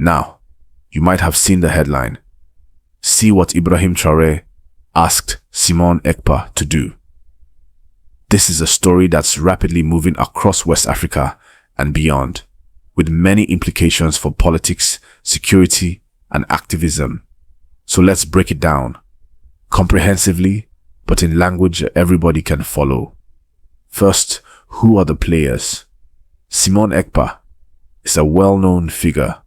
Now, you might have seen the headline. See what Ibrahim Traoré asked Simon Ekpa to do. This is a story that's rapidly moving across West Africa and beyond, with many implications for politics, security, and activism. So let's break it down, comprehensively, but in language everybody can follow. First, who are the players? Simon Ekpa is a well-known figure,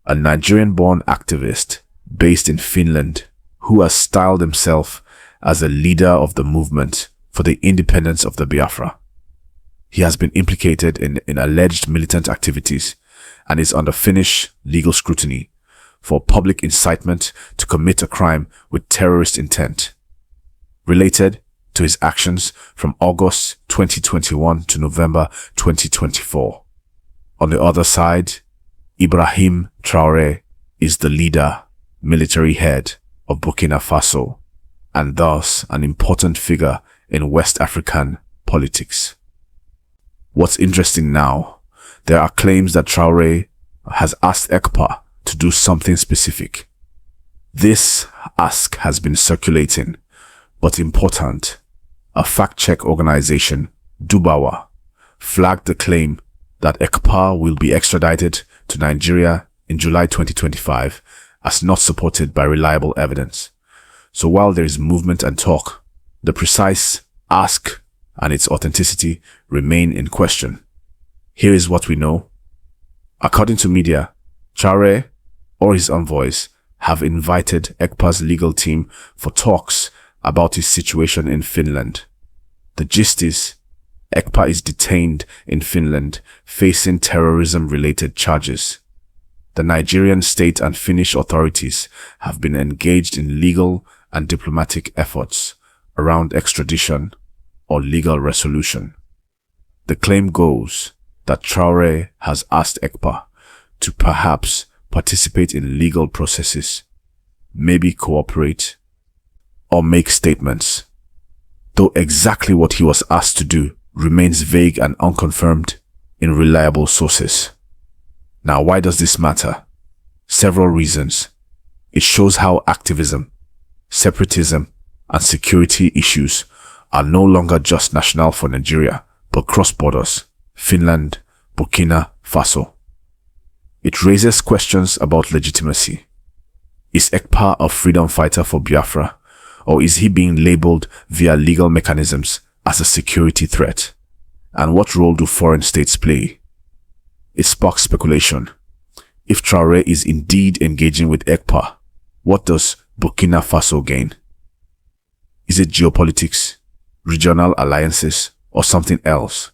a Nigerian-born activist based in Finland who has styled himself as a leader of the movement for the independence of the Biafra. He has been implicated in alleged militant activities and is under Finnish legal scrutiny for public incitement to commit a crime with terrorist intent, related to his actions from August 2021 to November 2024. On the other side, Ibrahim Traoré is the leader, military head of Burkina Faso, and thus an important figure in West African politics. What's interesting now, there are claims that Traoré has asked Ekpa to do something specific. This ask has been circulating, but important. A fact-check organization, Dubawa, flagged the claim that Ekpa will be extradited to Nigeria in July 2025 as not supported by reliable evidence. So while there is movement and talk, the precise ask and its authenticity remain in question. Here is what we know. According to media, Traoré or his envoys have invited Ekpa's legal team for talks about his situation in Finland. The gist is, Ekpa is detained in Finland facing terrorism-related charges. The Nigerian state and Finnish authorities have been engaged in legal and diplomatic efforts around extradition or legal resolution. The claim goes that Traoré has asked Ekpa to perhaps participate in legal processes, maybe cooperate, or make statements, though exactly what he was asked to do remains vague and unconfirmed in reliable sources. Now, why does this matter? Several reasons. It shows how activism, separatism, and security issues are no longer just national for Nigeria, but cross borders, Finland, Burkina Faso. It raises questions about legitimacy. Is Ekpa a freedom fighter for Biafra, or is he being labeled via legal mechanisms as a security threat? And what role do foreign states play? It sparks speculation. If Traoré is indeed engaging with Ekpa, what does Burkina Faso gain? Is it geopolitics, regional alliances, or something else?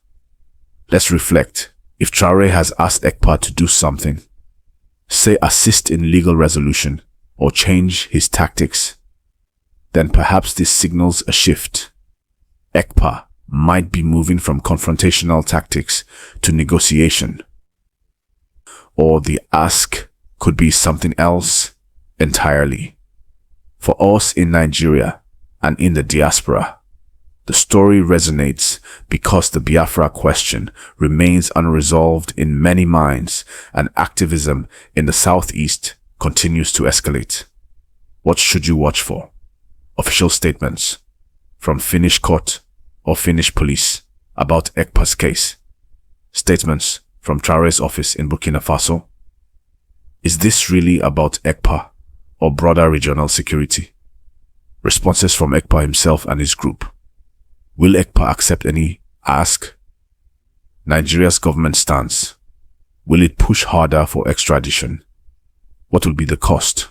Let's reflect. If Traoré has asked Ekpa to do something, say assist in legal resolution or change his tactics, then perhaps this signals a shift. Ekpa might be moving from confrontational tactics to negotiation. Or the ask could be something else entirely. For us in Nigeria and in the diaspora, the story resonates because the Biafra question remains unresolved in many minds and activism in the southeast continues to escalate. What should you watch for? Official statements from Finnish court or Finnish police about Ekpa's case. Statements from Traoré's office in Burkina Faso. Is this really about Ekpa or broader regional security? Responses from Ekpa himself and his group. Will Ekpa accept any ask? Nigeria's government stance. Will it push harder for extradition? What will be the cost?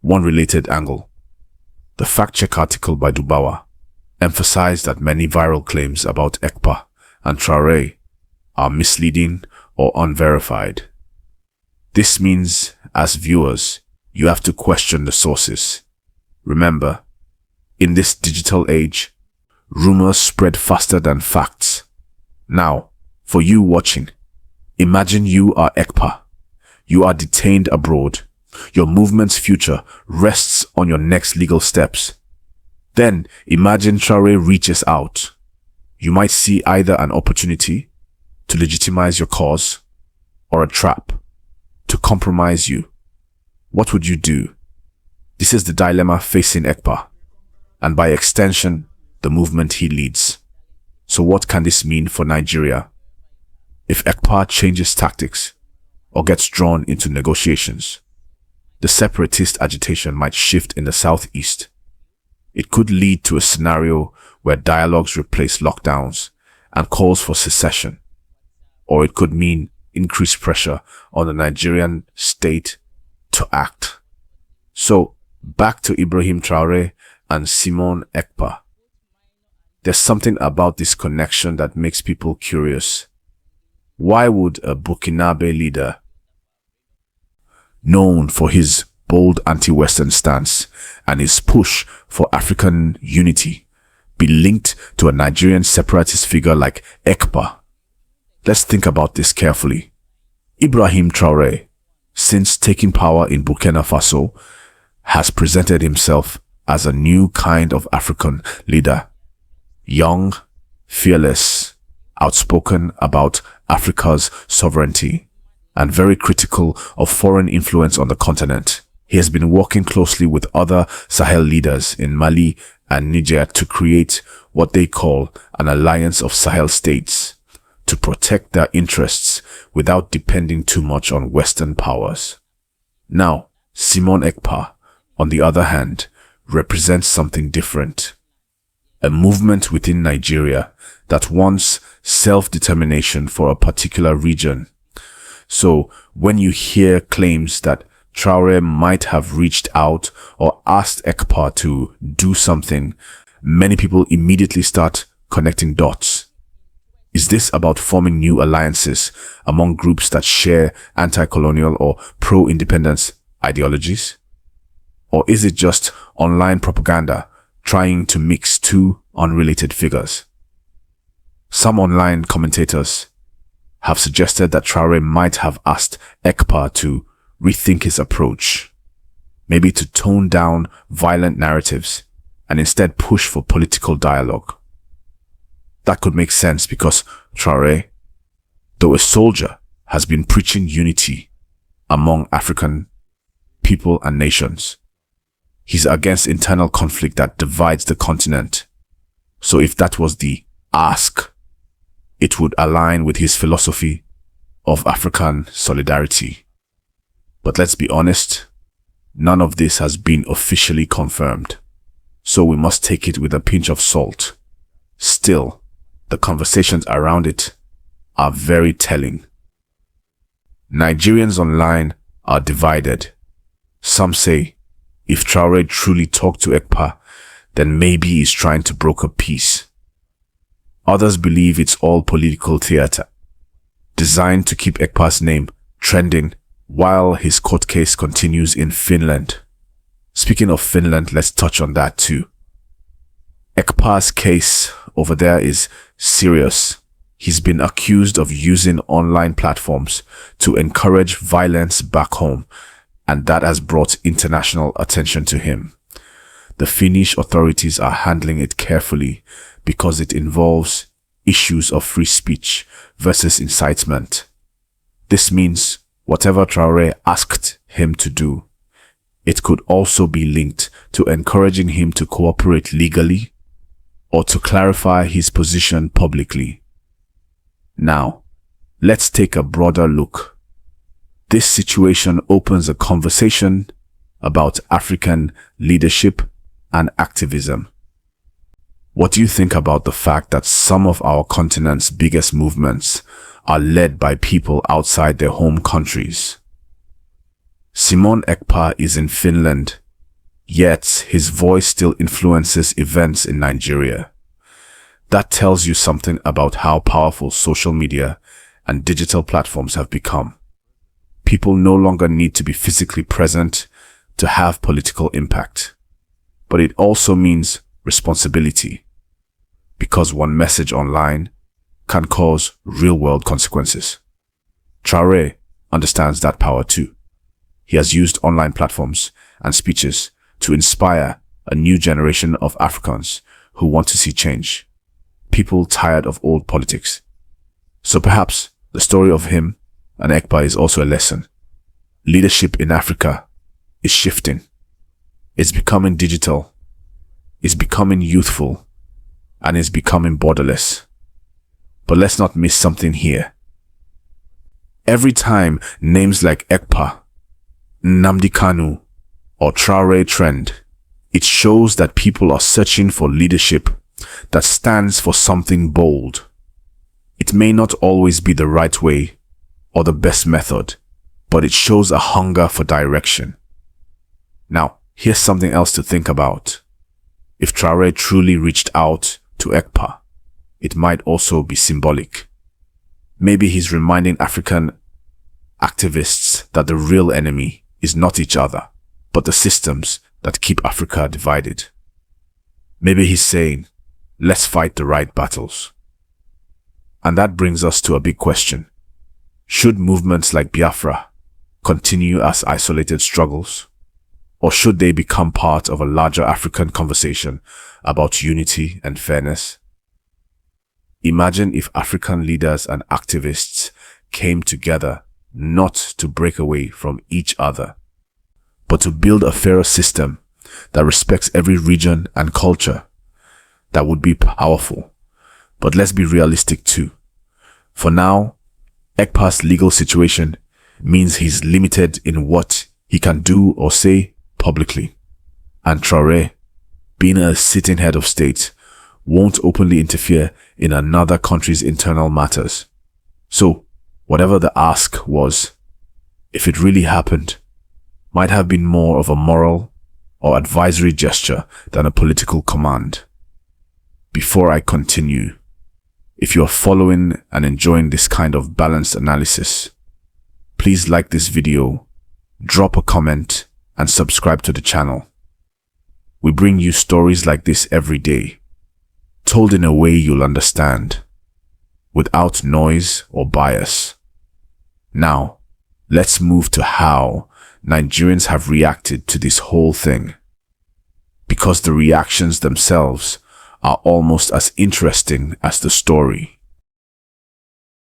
One related angle. The fact-check article by Dubawa emphasized that many viral claims about Ekpa and Traoré are misleading or unverified. This means, as viewers, you have to question the sources. Remember, in this digital age, rumors spread faster than facts. Now, for you watching, imagine you are Ekpa. You are detained abroad. Your movement's future rests on your next legal steps. Then, imagine Traoré reaches out. You might see either an opportunity to legitimize your cause or a trap to compromise you. What would you do? This is the dilemma facing Ekpa, and by extension, the movement he leads. So what can this mean for Nigeria? If Ekpa changes tactics or gets drawn into negotiations, the separatist agitation might shift in the southeast. It could lead to a scenario where dialogues replace lockdowns and calls for secession, or it could mean increased pressure on the Nigerian state to act. So, back to Ibrahim Traoré and Simon Ekpa. There's something about this connection that makes people curious. Why would a Burkinabe leader, known for his bold anti-Western stance and his push for African unity, be linked to a Nigerian separatist figure like Ekpa? Let's think about this carefully. Ibrahim Traoré, since taking power in Burkina Faso, has presented himself as a new kind of African leader. Young, fearless, outspoken about Africa's sovereignty, and very critical of foreign influence on the continent. He has been working closely with other Sahel leaders in Mali and Niger to create what they call an alliance of Sahel states to protect their interests without depending too much on Western powers. Now, Simon Ekpa, on the other hand, represents something different. A movement within Nigeria that wants self-determination for a particular region. So, when you hear claims that Traoré might have reached out or asked Ekpa to do something, many people immediately start connecting dots. Is this about forming new alliances among groups that share anti-colonial or pro-independence ideologies? Or is it just online propaganda trying to mix two unrelated figures? Some online commentators have suggested that Traoré might have asked Ekpa to rethink his approach, maybe to tone down violent narratives and instead push for political dialogue. That could make sense because Traoré, though a soldier, has been preaching unity among African people and nations. He's against internal conflict that divides the continent. So if that was the ask, it would align with his philosophy of African solidarity. But let's be honest, none of this has been officially confirmed, so we must take it with a pinch of salt. Still, the conversations around it are very telling. Nigerians online are divided. Some say, if Traoré truly talked to Ekpa, then maybe he's trying to broker peace. Others believe it's all political theater, designed to keep Ekpa's name trending while his court case continues in Finland. Speaking of Finland, let's touch on that too. Ekpa's case over there is serious. He's been accused of using online platforms to encourage violence back home, and that has brought international attention to him. The Finnish authorities are handling it carefully because it involves issues of free speech versus incitement. This means whatever Traoré asked him to do, it could also be linked to encouraging him to cooperate legally or to clarify his position publicly. Now, let's take a broader look. This situation opens a conversation about African leadership and activism. What do you think about the fact that some of our continent's biggest movements are led by people outside their home countries? Simon Ekpa is in Finland, yet his voice still influences events in Nigeria. That tells you something about how powerful social media and digital platforms have become. People no longer need to be physically present to have political impact. But it also means responsibility, because one message online can cause real-world consequences. Traoré understands that power too. He has used online platforms and speeches to inspire a new generation of Africans who want to see change, people tired of old politics. So perhaps the story of him and Ekpa is also a lesson. leadership in Africa is shifting. It's becoming digital, it's becoming youthful, and it's becoming borderless. But let's not miss something here. Every time names like Ekpa, Nnamdi Kanu, or Traoré trend, it shows that people are searching for leadership that stands for something bold. It may not always be the right way or the best method, but it shows a hunger for direction. Now, here's something else to think about. If Traoré truly reached out to Ekpa, it might also be symbolic. Maybe he's reminding African activists that the real enemy is not each other, but the systems that keep Africa divided. Maybe he's saying, let's fight the right battles. And that brings us to a big question. Should movements like Biafra continue as isolated struggles? Or should they become part of a larger African conversation about unity and fairness? Imagine if African leaders and activists came together not to break away from each other, but to build a fairer system that respects every region and culture. That would be powerful. But let's be realistic too. For now, Ekpa's legal situation means he's limited in what he can do or say publicly. And Traoré, being a sitting head of state, won't openly interfere in another country's internal matters. So, whatever the ask was, if it really happened, might have been more of a moral or advisory gesture than a political command. Before I continue, if you are following and enjoying this kind of balanced analysis, please like this video, drop a comment, and subscribe to the channel. We bring you stories like this every day, told in a way you'll understand, without noise or bias. Now, let's move to how Nigerians have reacted to this whole thing, because the reactions themselves are almost as interesting as the story.